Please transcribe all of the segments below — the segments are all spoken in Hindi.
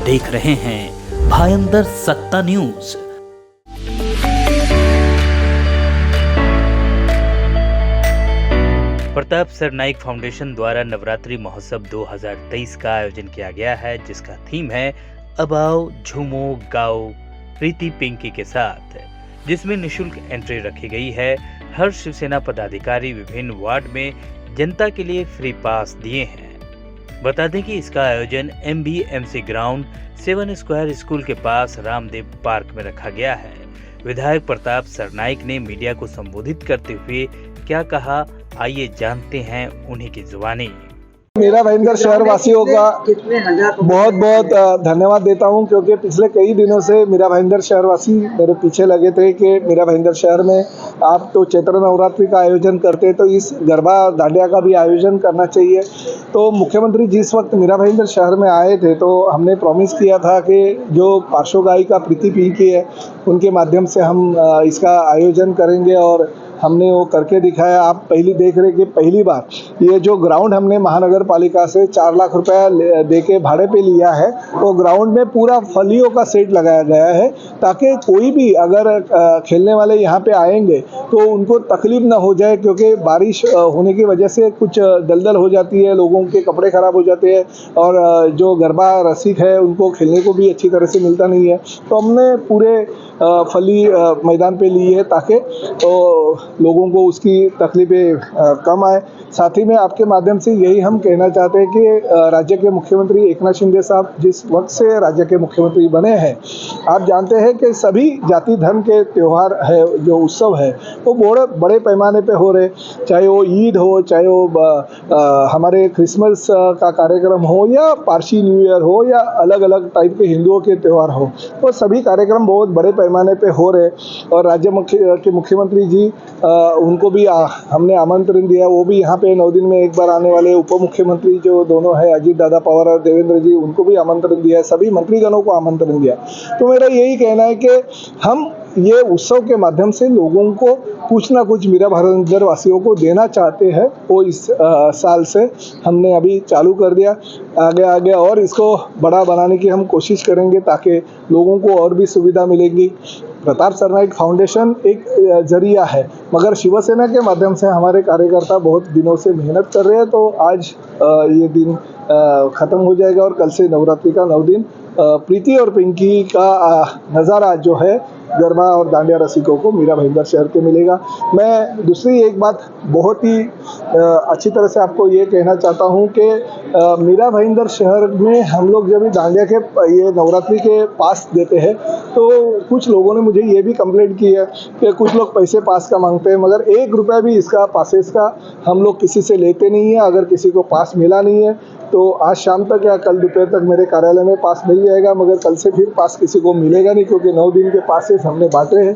देख रहे हैं भायंदर सत्ता न्यूज। प्रताप सरनाइक फाउंडेशन द्वारा नवरात्रि महोत्सव 2023 का आयोजन किया गया है, जिसका थीम है अब आओ झूमो गाओ प्रीति पिंकी के साथ, जिसमें निशुल्क एंट्री रखी गई है। हर शिवसेना पदाधिकारी विभिन्न वार्ड में जनता के लिए फ्री पास दिए हैं। बता दें कि इसका आयोजन MBMC ग्राउंड 7 स्क्वायर स्कूल के पास रामदेव पार्क में रखा गया है। विधायक प्रताप सरनाइक ने मीडिया को संबोधित करते हुए क्या कहा, आइए जानते हैं उन्हीं की जुबानी। मेरा भाईंदर शहर वासियों का बहुत बहुत धन्यवाद देता हूं, क्योंकि पिछले कई दिनों से मेरा भाईंदर शहर वासी मेरे पीछे लगे थे कि मेरा भाईंदर शहर में आप तो चैत्र नवरात्रि का आयोजन करते तो इस गरबा दांडिया का भी आयोजन करना चाहिए। तो मुख्यमंत्री जिस वक्त मेरा भाईंदर शहर में आए थे तो हमने प्रॉमिस किया था कि जो पार्श्व गायिका प्रीति पिंकी है उनके माध्यम से हम इसका आयोजन करेंगे, और हमने वो करके दिखाया। आप पहली देख रहे कि पहली बार ये जो ग्राउंड हमने महानगर पालिका से 4 लाख रुपया दे के भाड़े पे लिया है, वो ग्राउंड में पूरा फलियों का सेट लगाया गया है, ताकि कोई भी अगर खेलने वाले यहाँ पे आएंगे तो उनको तकलीफ ना हो जाए, क्योंकि बारिश होने की वजह से कुछ दलदल हो जाती है, लोगों के कपड़े ख़राब हो जाते हैं, और जो गरबा रसिक है उनको खेलने को भी अच्छी तरह से मिलता नहीं है। तो हमने पूरे फली मैदान पे ली है ताकि लोगों को उसकी तकलीफें कम आए। साथ ही में आपके माध्यम से यही हम कहना चाहते हैं कि राज्य के मुख्यमंत्री एकनाथ शिंदे साहब जिस वक्त से राज्य के मुख्यमंत्री बने हैं, आप जानते हैं कि सभी जाति धर्म के त्यौहार है, जो उत्सव है वो बड़े पैमाने पे हो रहे, चाहे वो ईद हो, चाहे वो हमारे क्रिसमस का कार्यक्रम हो, या पारसी न्यू ईयर हो, या अलग अलग टाइप के हिंदुओं के त्यौहार हो, वो सभी कार्यक्रम बहुत बड़े पैमाने पे हो रहे। और राज्य के मुख्यमंत्री जी उनको भी हमने आमंत्रण दिया, वो भी यहाँ पे 9 दिन में एक बार आने वाले। उप मुख्यमंत्री जो दोनों है अजीत दादा पवार और देवेंद्र जी, उनको भी आमंत्रण दिया है, सभी मंत्रीगणों को आमंत्रण दिया। तो मेरा यही कहना है कि हम ये उत्सव के माध्यम से लोगों को कुछ ना कुछ मेरा भाईंदर वासियों को देना चाहते हैं। वो इस साल से हमने अभी चालू कर दिया, आगे और इसको बड़ा बनाने की हम कोशिश करेंगे ताकि लोगों को और भी सुविधा मिलेगी। प्रताप सरनाइक फाउंडेशन एक जरिया है, मगर शिवसेना के माध्यम से हमारे कार्यकर्ता बहुत दिनों से मेहनत कर रहे हैं। तो आज ये दिन ख़त्म हो जाएगा और कल से नवरात्रि का 9 दिन प्रीति और पिंकी का नज़ारा जो है गरबा और दांडिया रसिकों को मेरा भाईंदर शहर के मिलेगा। मैं दूसरी एक बात बहुत ही अच्छी तरह से आपको ये कहना चाहता हूँ कि मेरा भाईंदर शहर में हम लोग जब दांडिया के ये नवरात्रि के पास देते हैं तो कुछ लोगों ने मुझे ये भी कंप्लेंट की है कि कुछ लोग पैसे पास का मांगते हैं, मगर 1 रुपया भी इसका पासेस का हम लोग किसी से लेते नहीं है। अगर किसी को पास मिला नहीं है तो आज शाम तक या कल दोपहर तक मेरे कार्यालय में पास मिल जाएगा, मगर कल से फिर पास किसी को मिलेगा नहीं, क्योंकि 9 दिन के पासेस हमने बांटे हैं।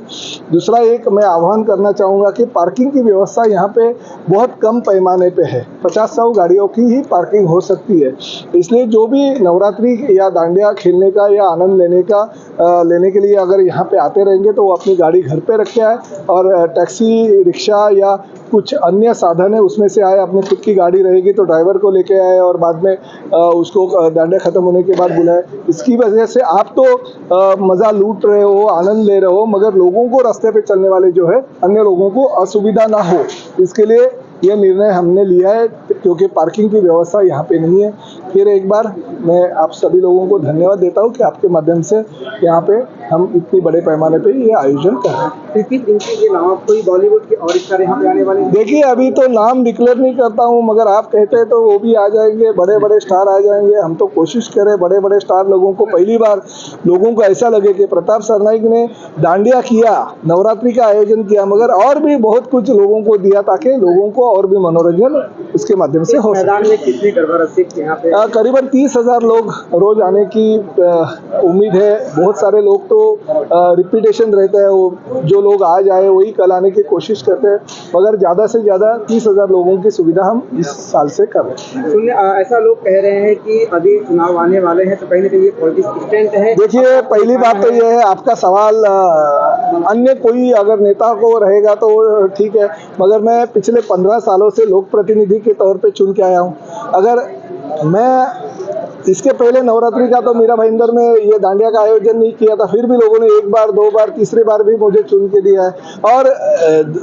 दूसरा एक मैं आह्वान करना चाहूँगा कि पार्किंग की व्यवस्था यहाँ पे बहुत कम पैमाने पे है, 50-100 गाड़ियों की ही पार्किंग हो सकती है। इसलिए जो भी नवरात्रि या दांडिया खेलने का या आनंद लेने के लिए अगर यहाँ पे आते रहेंगे तो वो अपनी गाड़ी घर पे रख के आए, और टैक्सी, रिक्शा या कुछ अन्य साधन है उसमें से आए। अपनी खुद की गाड़ी रहेगी तो ड्राइवर को लेके आए और बाद में उसको दांडिया ख़त्म होने के बाद बुलाए। इसकी वजह से आप तो मज़ा लूट रहे हो, आनंद ले रहे हो, मगर लोगों को रास्ते पे चलने वाले जो है अन्य लोगों को असुविधा ना हो, इसके लिए ये निर्णय हमने लिया है, क्योंकि पार्किंग की व्यवस्था यहाँ पे नहीं है। फिर एक बार मैं आप सभी लोगों को धन्यवाद देता हूँ कि आपके माध्यम से यहाँ पे हम इतनी बड़े पैमाने पे ये आयोजन कर रहे हैं। प्रीति पिंकी के अलावा कोई बॉलीवुड के और स्टार यहाँ पे आने वाले? देखिए अभी तो नाम डिक्लेयर नहीं करता हूँ, मगर आप कहते हैं तो वो भी आ जाएंगे, बड़े स्टार आ जाएंगे। हम तो कोशिश करें बड़े स्टार लोगों को, पहली बार लोगों को ऐसा लगे कि प्रताप सरनाइक ने दांडिया किया, नवरात्रि का आयोजन किया, मगर और भी बहुत कुछ लोगों को दिया ताकि लोगों को और भी मनोरंजन उसके माध्यम से हो। मैदान में कितने गरबा रसिक यहाँ पे? करीबन 30,000 लोग रोज आने की उम्मीद है। बहुत सारे लोग तो रिपीटेशन रहता है, वो जो लोग आज आए वही कल आने की कोशिश करते हैं, मगर ज़्यादा से ज़्यादा 30,000 लोगों की सुविधा हम इस साल से कर रहे हैं। ऐसा लोग कह रहे हैं कि अभी चुनाव आने वाले हैं तो कहीं ना कहीं ये पॉलिटिक्स स्टंट है। देखिए पहली बात तो ये है, आपका सवाल अन्य कोई अगर नेता को रहेगा तो ठीक है, मगर मैं पिछले 15 सालों से लोक प्रतिनिधि के तौर पे चुन के आया हूँ। अगर मैं इसके पहले नवरात्रि का तो मीरा भाईंदर में ये दांडिया का आयोजन नहीं किया था, फिर भी लोगों ने एक बार, दो बार, तीसरी बार भी मुझे चुन के दिया है। और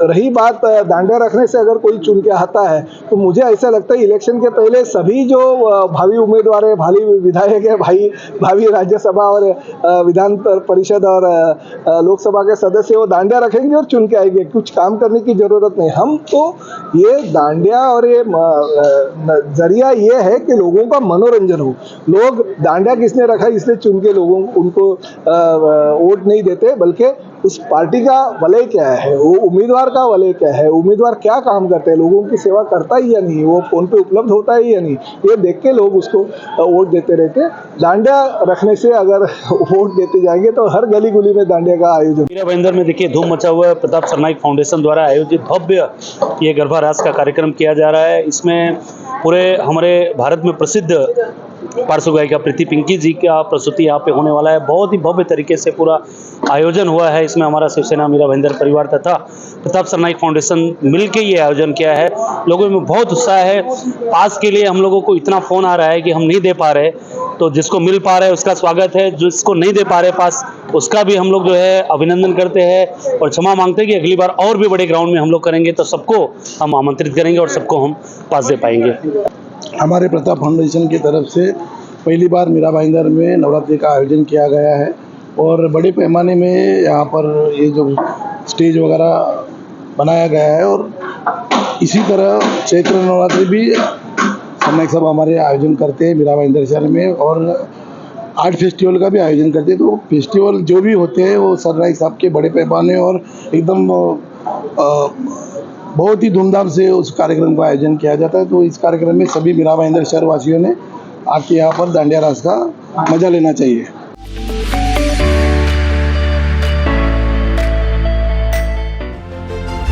रही बात दांडिया रखने से अगर कोई चुन के आता है तो मुझे ऐसा लगता है इलेक्शन के पहले सभी जो भावी उम्मीदवार है, भावी विधायक है, भावी राज्यसभा और विधान परिषद और लोकसभा के सदस्य वो दांडिया रखेंगे और चुन के आएंगे। कुछ काम करने की जरूरत नहीं। हम तो ये दांडिया और ये जरिया ये है कि लोगों का मनोरंजन हो। लोग दांडिया किसने रखा इसलिए चुन के लोगों उनको वोट नहीं देते, बल्कि उस पार्टी का वलय क्या है, वो उम्मीदवार का वलय क्या है, उम्मीदवार क्या काम करते हैं, लोगों की सेवा करता है या नहीं, वो फोन पे उपलब्ध होता है या नहीं, ये देख के लोग उसको वोट देते रहते। दांडिया रखने से अगर वोट देते जाएंगे तो हर गली गुली में दांडिया का आयोजन। मीरा भाईंदर में देखिए धूम मचा हुआ है। प्रताप सरनाइक फाउंडेशन द्वारा आयोजित भव्य ये गरबा रास का कार्यक्रम किया जा रहा है। इसमें पूरे हमारे भारत में प्रसिद्ध पार्श्व गायिका प्रीति पिंकी जी का प्रस्तुति यहाँ पे होने वाला है। बहुत ही भव्य तरीके से पूरा आयोजन हुआ है। इसमें हमारा शिवसेना मीरा भाईंदर परिवार तथा प्रताप सरनाइक फाउंडेशन मिलकर ये आयोजन किया है। लोगों में बहुत उत्साह है। पास के लिए हम लोगों को इतना फ़ोन आ रहा है कि हम नहीं दे पा रहे, तो जिसको मिल पा रहा है उसका स्वागत है, जिसको नहीं दे पा रहे पास उसका भी हम लोग जो है अभिनंदन करते हैं और क्षमा मांगते हैं कि अगली बार और भी बड़े ग्राउंड में हम लोग करेंगे तो सबको हम आमंत्रित करेंगे और सबको हम पास दे पाएंगे। हमारे प्रताप फाउंडेशन की तरफ से पहली बार मीरा भाईंदर में नवरात्रि का आयोजन किया गया है और बड़े पैमाने में यहाँ पर ये जो स्टेज वगैरह बनाया गया है और इसी तरह चैत्र नवरात्रि भी समय सब हमारे आयोजन करते हैं मीरा भाईंदर शहर में और आर्ट फेस्टिवल का भी आयोजन करते हैं। तो फेस्टिवल जो भी होते हैं वो सरनाइक साहब के बड़े पैमाने और एकदम बहुत ही धूमधाम से उस कार्यक्रम का आयोजन किया जाता है। तो इस कार्यक्रम में सभी मीरा भाईंदर शहर वासियों ने आके यहाँ पर दांडिया रास का मजा लेना चाहिए।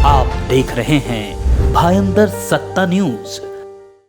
आप देख रहे हैं भाईंदर सत्ता न्यूज।